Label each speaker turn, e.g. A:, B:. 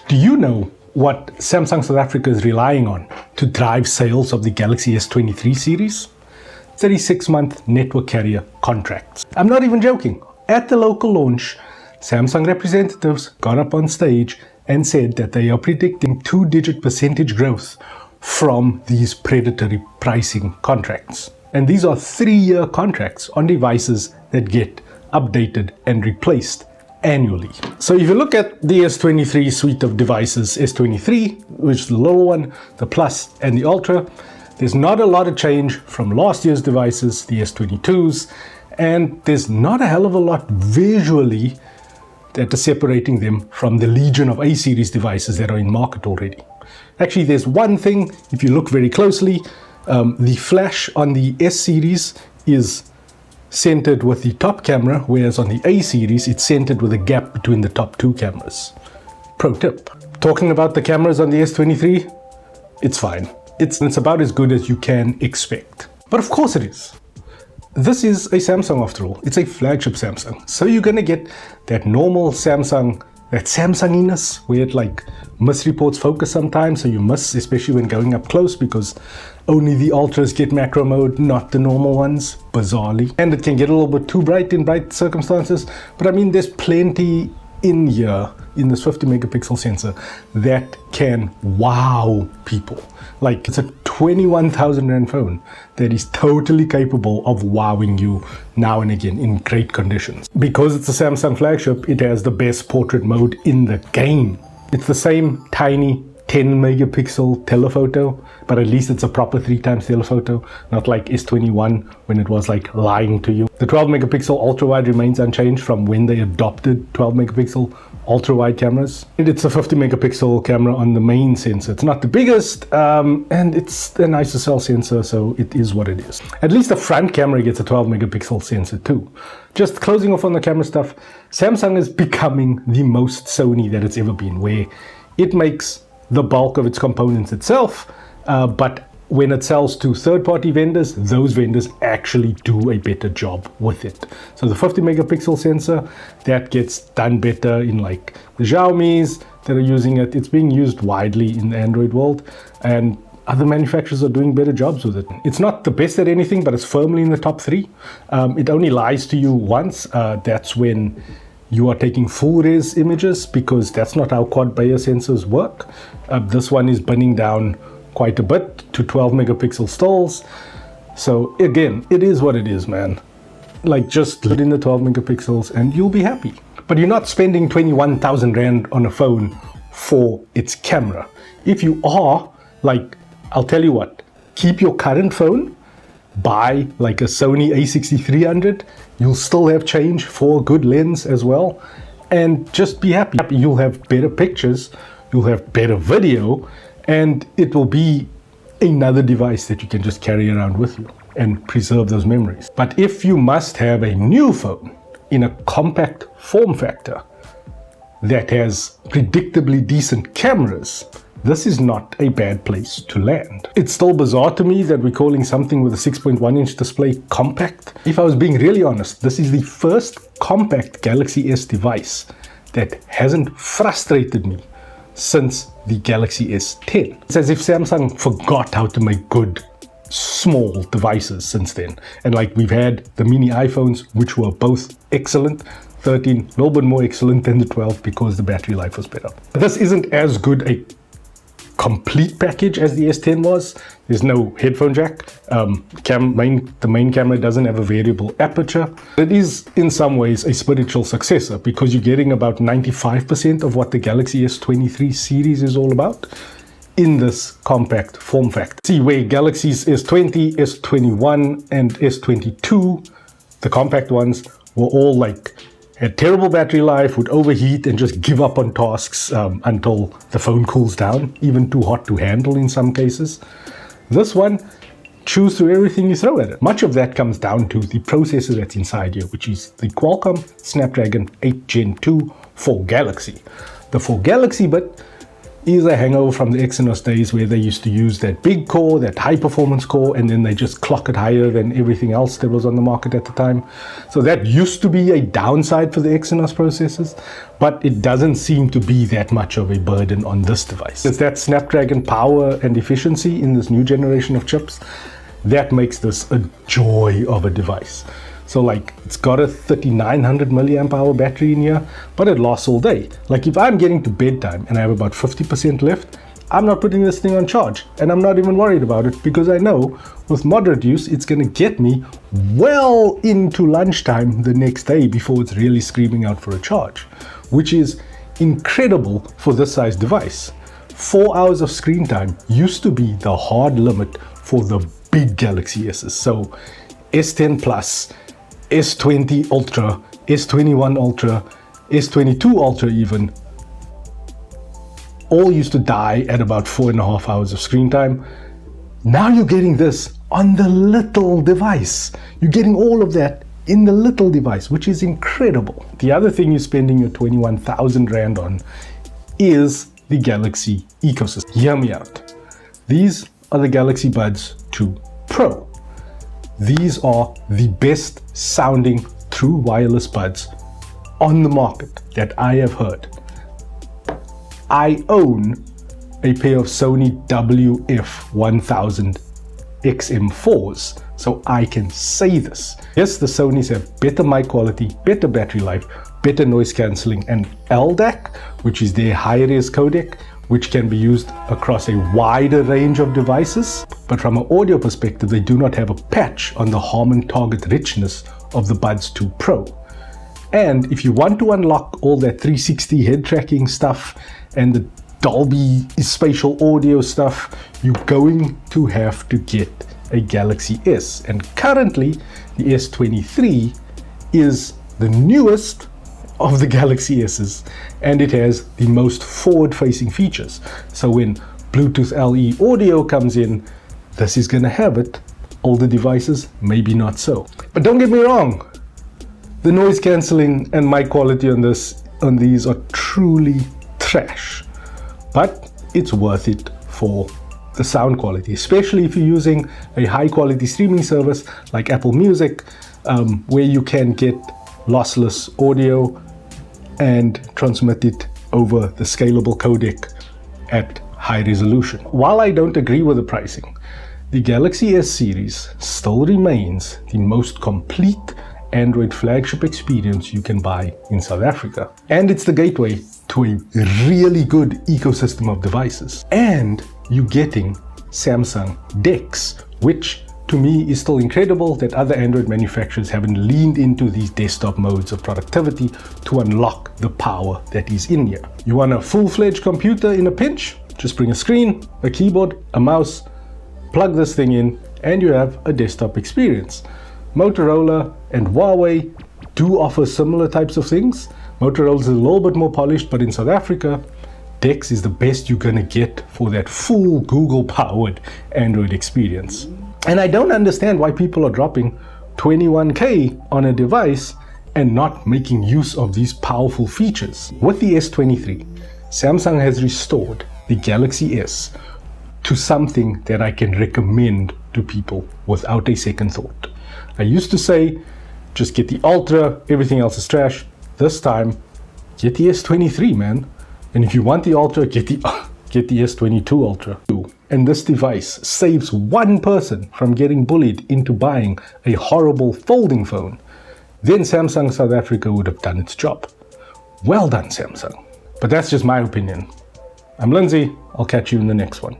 A: Do you know what Samsung South Africa is relying on to drive sales of the Galaxy S23 series? 36-month network carrier contracts. I'm not even joking. At the local launch, Samsung representatives got up on stage and said that they are predicting 2-digit percentage growth from these predatory pricing contracts. And these are 3-year contracts on devices that get updated and replaced annually. So if you look at the S23 suite of devices, S23, which is the lower one, the Plus and the Ultra, there's not a lot of change from last year's devices, the S22s, and there's not a hell of a lot visually that is separating them from the legion of A-series devices that are in market already. Actually, there's one thing, if you look very closely, the flash on the S-series is centered with the top camera, whereas on the A-series, it's centered with a gap between the top 2 cameras. Pro tip. Talking about the cameras on the S23, it's fine. It's about as good as you can expect. But of course it is. This is a Samsung after all. It's a flagship Samsung. So you're gonna get that normal Samsung, that Samsunginess, where it like misreports focus sometimes, so you miss, especially when going up close, because only the Ultras get macro mode, not the normal ones, bizarrely. And it can get a little bit too bright in bright circumstances, but I mean, there's plenty in here, in this 50 megapixel sensor, that can wow people. Like, it's a 21,000 Rand phone that is totally capable of wowing you now and again in great conditions. Because it's a Samsung flagship, it has the best portrait mode in the game. It's the same tiny 10 megapixel telephoto, but at least it's a proper 3x telephoto, not like S21 when it was like lying to you. The 12 megapixel ultra wide remains unchanged from when they adopted 12 megapixel ultra wide cameras. It's a 50 megapixel camera on the main sensor. It's not the biggest, and it's an ISOCELL sensor, so it is what it is. At least the front camera gets a 12 megapixel sensor too. Just closing off on the camera stuff, Samsung is becoming the most Sony that it's ever been, where it makes the bulk of its components itself, but when it sells to third-party vendors, those vendors actually do a better job with it. So the 50 megapixel sensor, that gets done better in like the Xiaomi's that are using it. It's being used widely in the Android world, and other manufacturers are doing better jobs with it. It's not the best at anything, but it's firmly in the top 3. It only lies to you once. That's when you are taking full res images, because that's not how quad Bayer sensors work. This one is burning down quite a bit to 12 megapixel stills. So again, it is what it is, man. Like, just put in the 12 megapixels and you'll be happy. But you're not spending 21,000 Rand on a phone for its camera. If you are, like, I'll tell you what, keep your current phone, buy like a Sony a6300, you'll still have change for a good lens as well, and just be happy. You'll have better pictures, you'll have better video, and it will be another device that you can just carry around with you and preserve those memories. But if you must have a new phone in a compact form factor that has predictably decent cameras, this is not a bad place to land. It's still bizarre to me that we're calling something with a 6.1-inch display compact. If I was being really honest, this is the first compact Galaxy S device that hasn't frustrated me since the Galaxy S10. It's as if Samsung forgot how to make good small devices since then. And like, we've had the mini iPhones, which were both excellent. 13, a little bit more excellent than the 12 because the battery life was better. This isn't as good a complete package as the S10 was. There's no headphone jack. The main camera doesn't have a variable aperture. It is in some ways a spiritual successor, because you're getting about 95% of what the Galaxy S23 series is all about in this compact form factor. See, where Galaxies S20, S21 and S22, the compact ones, were all like, had terrible battery life, would overheat and just give up on tasks until the phone cools down, even too hot to handle in some cases. This one chews through everything you throw at it. Much of that comes down to the processor that's inside here, which is the Qualcomm Snapdragon 8 Gen 2 for Galaxy. The for Galaxy bit is a hangover from the Exynos days where they used to use that big core, that high performance core, and then they just clock it higher than everything else that was on the market at the time. So that used to be a downside for the Exynos processors, but it doesn't seem to be that much of a burden on this device. It's that Snapdragon power and efficiency in this new generation of chips that makes this a joy of a device. So like, it's got a 3900 milliamp hour battery in here, but it lasts all day. Like if I'm getting to bedtime and I have about 50% left, I'm not putting this thing on charge, and I'm not even worried about it because I know with moderate use, it's gonna get me well into lunchtime the next day before it's really screaming out for a charge, which is incredible for this size device. 4 hours of screen time used to be the hard limit for the big Galaxy S's. So S10 Plus, S20 Ultra, S21 Ultra, S22 Ultra even, all used to die at about 4.5 hours of screen time. Now you're getting this on the little device. You're getting all of that in the little device, which is incredible. The other thing you're spending your 21,000 Rand on is the Galaxy ecosystem. Hear me out. These are the Galaxy Buds 2 Pro. These are the best sounding true wireless buds on the market that I have heard. I own a pair of Sony WF-1000 XM4s, so I can say this. Yes, the Sonys have better mic quality, better battery life, better noise cancelling, and LDAC, which is their high-res codec, which can be used across a wider range of devices. But from an audio perspective, they do not have a patch on the Harman target richness of the Buds 2 Pro. And if you want to unlock all that 360 head tracking stuff and the Dolby spatial audio stuff, you're going to have to get a Galaxy S. And currently, the S23 is the newest of the Galaxy S's, and it has the most forward-facing features. So when Bluetooth LE audio comes in, this is gonna have it. Older devices, maybe not so. But don't get me wrong, the noise cancelling and mic quality on these are truly trash. But it's worth it for the sound quality, especially if you're using a high quality streaming service like Apple Music, where you can get lossless audio and transmit it over the scalable codec at high resolution. While I don't agree with the pricing, the Galaxy S series still remains the most complete Android flagship experience you can buy in South Africa. And it's the gateway to a really good ecosystem of devices. And you're getting Samsung DeX, which to me is still incredible that other Android manufacturers haven't leaned into these desktop modes of productivity to unlock the power that is in here. You want a full-fledged computer in a pinch? Just bring a screen, a keyboard, a mouse, plug this thing in, and you have a desktop experience. Motorola and Huawei do offer similar types of things. Motorola is a little bit more polished, but in South Africa, DeX is the best you're gonna get for that full Google-powered Android experience. And I don't understand why people are dropping 21K on a device and not making use of these powerful features. With the S23, Samsung has restored the Galaxy S to something that I can recommend to people without a second thought. I used to say, just get the Ultra, everything else is trash. This time, get the S23, man. And if you want the Ultra, get the S22 Ultra. And this device saves one person from getting bullied into buying a horrible folding phone. Then Samsung South Africa would have done its job. Well done, Samsung. But that's just my opinion. I'm Lindsay. I'll catch you in the next one.